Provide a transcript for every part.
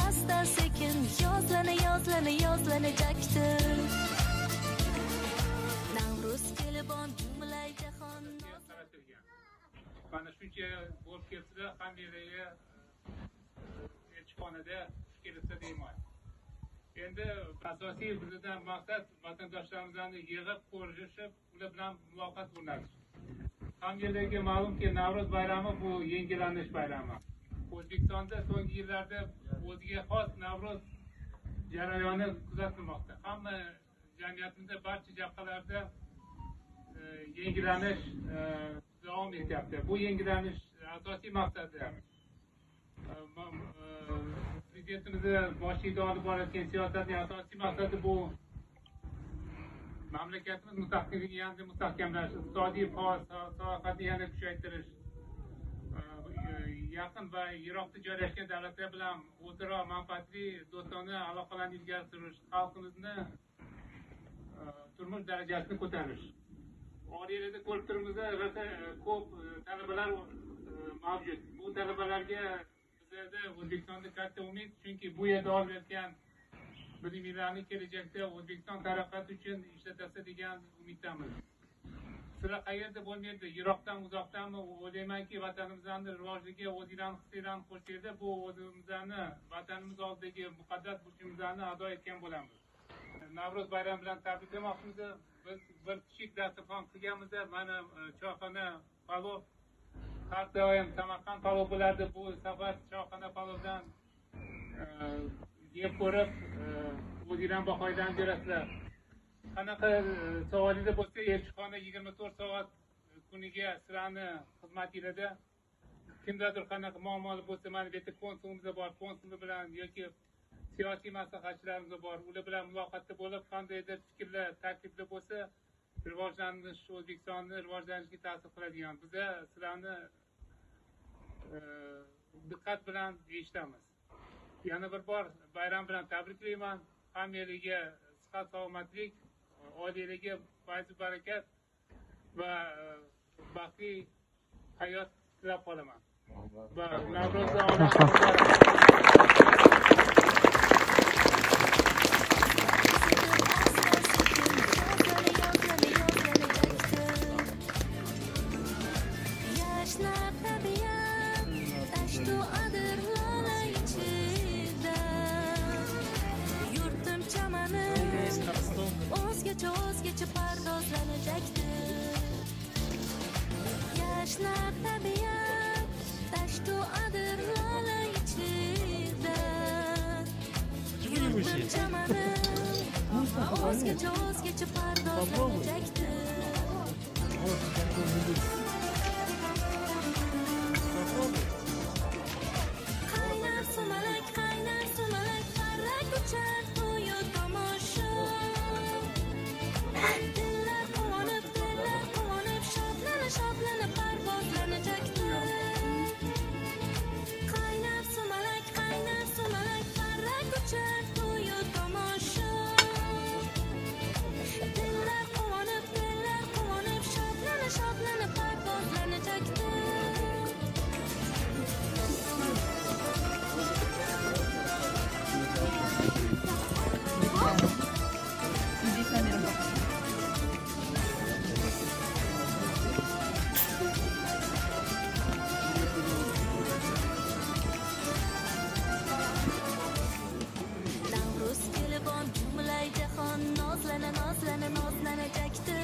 asta sekin yozlanajakdi. Navruz kelib on jumlay jahon mana shuncha bo'lib ketsa ham yerga elchixonada kelsa deyman. Endi asosiy bizdan maqsad vatandoshlarimizni yig'ib ko'rishib, ular bilan muloqot o'rnatish. Hammalarga ma'lumki, Navro'z bayrami bu yangilanish bayrami. O'zbekistonda so'nggi yillarda o'ziga xos Navro'z jarayoni kuzatilmoqda. Hamma jamiyatimizda barcha jabhalarda yangilanish davom etyapti. Bu yangilanish asosiy maqsadi. Prezidentimiz boshida olib borayotgan siyosatning asosiy maqsadi bu mamlakatimiz mustaqilligini yanada mustahkamlash, iqtisodiy sohani yana kuchaytirish, yaqin va yiroqda joylashgan davlatlar bilan o'zaro manfaatli do'stona aloqalarni ilgari surish, xalqimizni turmush darajasini ko'tarish. Oriyada ko'rib turibmiz, ko'p talabalar mavjud. Bu talabalarga bizda O'zbekistonda katta umid, chunki bu yerda olayotgan bilimlarni kelajakda O'zbekiston taraqqiyoti uchun ishlatasa degan umiddamiz. Sizlar qayerda bo'lmaydi, yiroqdan uzoqdanmi, o'ylaymanki vatanimizni rivojligiga o'zinglarni hissinglarni qo'shinglar, bu o'zimizni vatanimiz oldidagi muqaddas burchimizni ado etgan bo'lamiz. Navro'z bayrami bilan tabriklamoqchimiz. Biz bir kichik dasturxon qilganmiz. Mana choyxona palov, har doim Samarqand palov bo'lardi. Bu safar choyxona palovdan yeb ko'rib, o'zingizlar bahoydan berasizlar. Qanaqa savolingiz bo'lsa, elchixona 24 soat kuniga sizlarni xizmatingizda. Kimdadir qanaqa muammolar bo'lsa, mana bu yerda konsulimiz bor, konsul bilan yoki siyosiy maslahatchilarimiz bor. Ular bilan muloqotda bo'lib, qandaydir fikrlar, takliflar bo'lsa, rivojlanish, O'zbekistonni rivojlanishiga ta'sir qiladigan. Biz sizlarni diqqat bilan eshitamiz. Yana bir bor bayram bilan tabriklayman. Hammalarga sihat, salomatlik, oilalarga fayz barakat va baxtli hayot tilab qolaman. Va Navro'zni o'zgacha pardozlanajakdi. Yashnar tabiat tashtu adir lola ichida. Yurtim chamani o'zgacha pardozlanajakdi. Qaynar sumalak parrak uchar to'yu tomosha. Dillar quvonib shodlanib parvozlanajakdi. Qaynar sumalak parrak uchar to'yu tomosha. Dillar quvonib shodlanib parvozlanajakdi. Nozlanajakdi.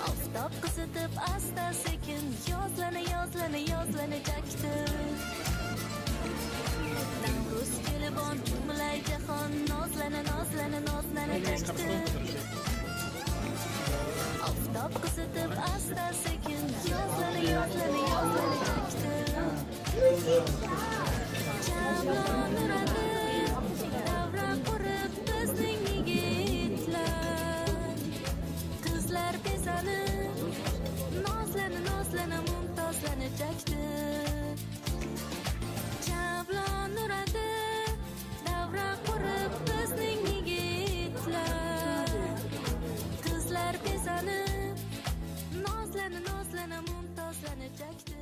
Oftob qizitib asta sekin yozlanajakdi. Navruz kelib on jumlay jahon nozlanajakdi. Oftob qizitib asta sekin yozlanajakdi. Jamlon uradi davra qurib bizning yigitlar. Qizlar bezanib nozlana mumtozlanajakdi. Jamlon uradi davra qurib bizning yigitlar. Qizlar bezanib nozlana mumtozlanajakdi.